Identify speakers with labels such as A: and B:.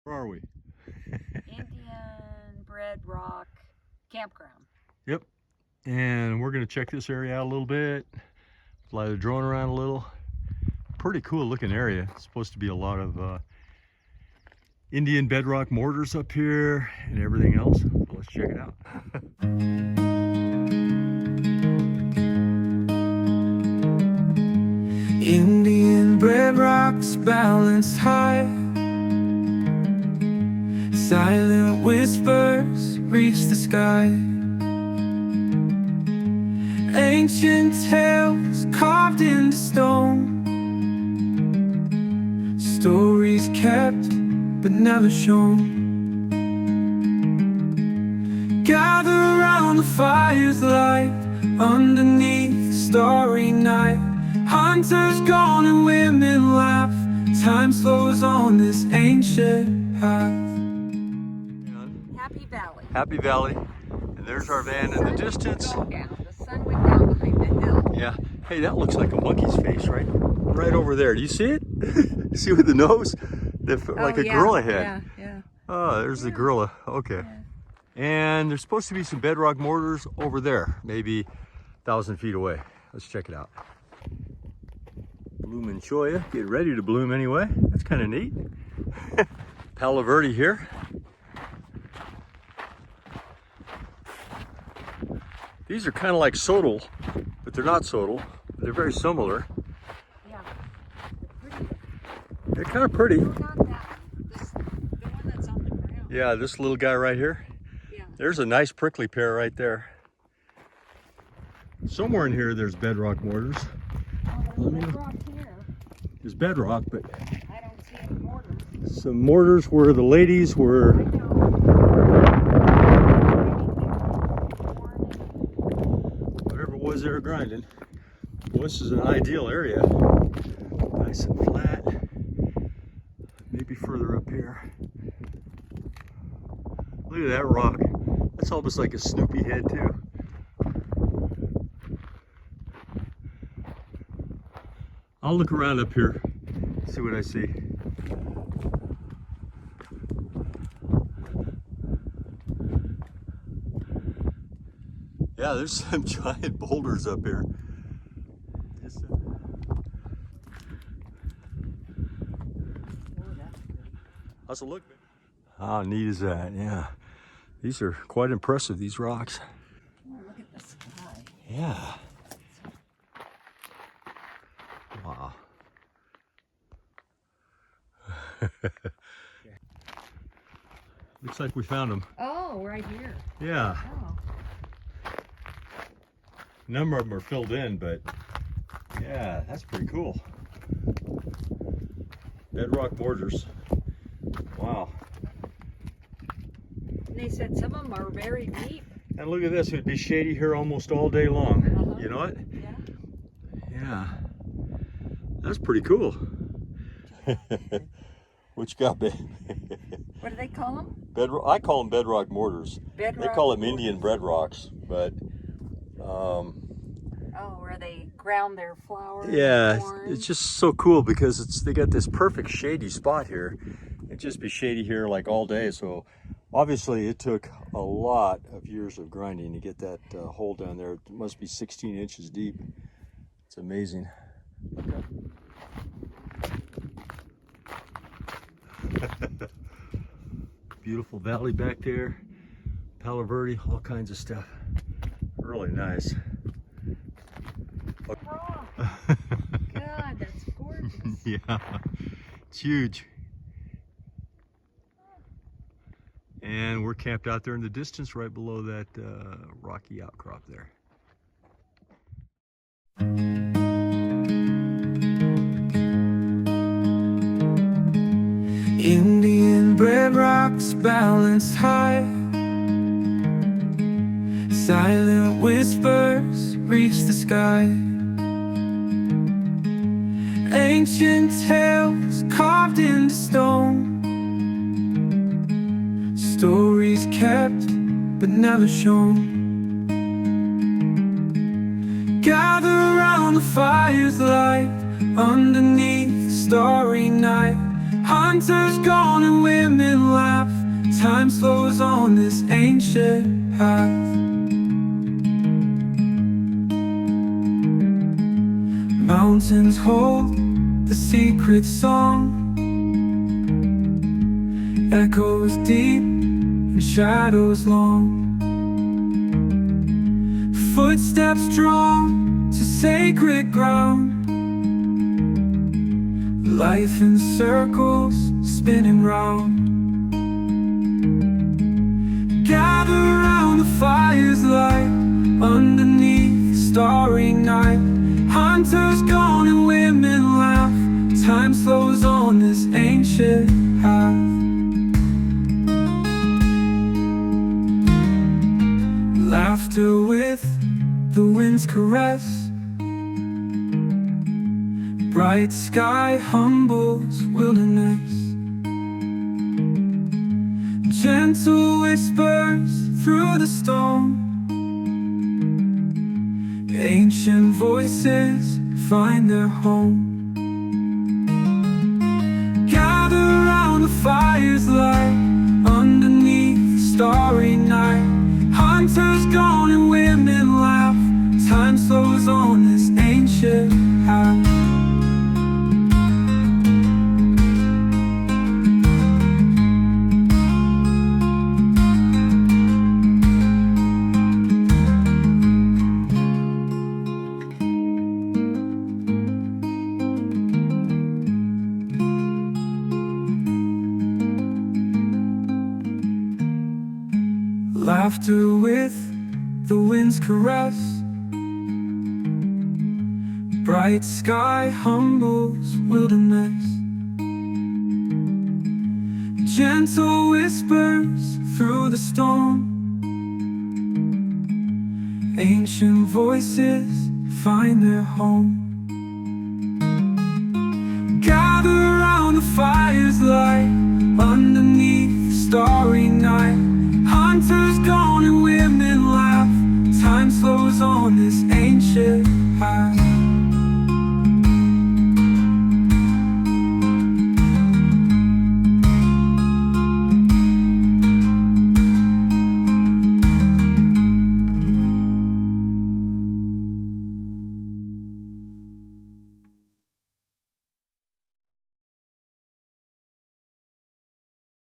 A: Where are we?
B: Indian Bread Rock Campground.
A: Yep. And we're going to check this area out a little bit. Fly the drone around a little. Pretty cool looking area. It's supposed to be a lot of Indian bedrock mortars up here and everything else. So let's check it out.
C: Indian bread rocks balanced high. Silent whispers reach the sky. Ancient tales carved into stone. Stories kept but never shown. Gather around the fire's light. Underneath the starry night, hunters gone and women laugh. Time slows on this ancient path.
B: Happy Valley.
A: Happy Valley. And there's our van in the distance.
B: The sun went down behind the hill.
A: Yeah. Hey, that looks like a monkey's face, right? Right over there. Do you see it? You see with the nose? Like a gorilla head.
B: Yeah.
A: Oh, there's the gorilla. Okay.
B: Yeah.
A: And there's supposed to be some bedrock mortars over there, maybe 1,000 feet away. Let's check it out. Blooming cholla, get ready to bloom anyway. That's kind of neat. Palo Verde here. These are kind of like sodal, but they're not sodal. They're very similar.
B: Yeah.
A: They're kind of pretty.
B: No, not that one. The one that's on the ground.
A: Yeah, this little guy right here.
B: Yeah.
A: There's a nice prickly pear right there. Somewhere in here there's bedrock mortars.
B: Oh, there's bedrock here.
A: There's bedrock, but
B: I don't see any mortars.
A: some mortars where the ladies were.
B: I know.
A: Whatever it was they were grinding. Well, this is an ideal area. Nice and flat. Maybe further up here. Look at that rock. That's almost like a Snoopy head too. I'll look around up here, see what I see. Yeah, there's some giant boulders up here. How's it look? How neat is that? Yeah. These are quite impressive, these rocks.
B: Oh, look at the sky.
A: Yeah. Wow. Looks like we found them.
B: Oh, right here.
A: Yeah.
B: Oh.
A: A number of them are filled in, but yeah, that's pretty cool. Bedrock mortars. Wow.
B: And they said some of them are very deep.
A: And look at this, it would be shady here almost all day long.
B: Uh-huh.
A: You know what?
B: Yeah.
A: Yeah. That's pretty cool. What you got, babe?
B: What do they call them?
A: Bedrock. I call them bedrock mortars.
B: Bedrock
A: They call them
B: mortars.
A: Indian bread rocks, but
B: Oh, where they ground their flour.
A: yeah,
B: and corn.
A: it's just so cool because they got this perfect shady spot here. It'd just be shady here like all day. So obviously it took a lot of years of grinding to get that hole down there. It must be 16 inches deep. It's amazing. Beautiful valley back there. Palo Verde, all kinds of stuff. Really nice.
B: God, that's gorgeous.
A: Yeah, it's huge. And we're camped out there in the distance right below that rocky outcrop there.
C: Indian bread rocks balanced high. Silent whispers reach the sky. Ancient tales carved into stone. Stories kept but never shown. Gather around the fire's light. Underneath the starry night, Hunters gone and women laugh. Time slows on this ancient path. Mountains hold the secret song, echoes deep and shadows long. Footsteps drawn to sacred ground. Life in circles spinning round. Gather around the fire's light, underneath the starry night. Hunters gone and women laugh. Time slows on this ancient path. Laughter with the wind's caress. Bright sky humbles wilderness. Gentle whispers through the storm. Ancient voices find their home. Gather around the fire's light, underneath the starry night. Hunters gone and women laugh. Time slows on this ancient path. Laughter with the wind's caress. Bright sky humbles wilderness. Gentle whispers through the storm. Ancient voices find their home. Gather around the fire's light, underneath the starry night. Hunters gone and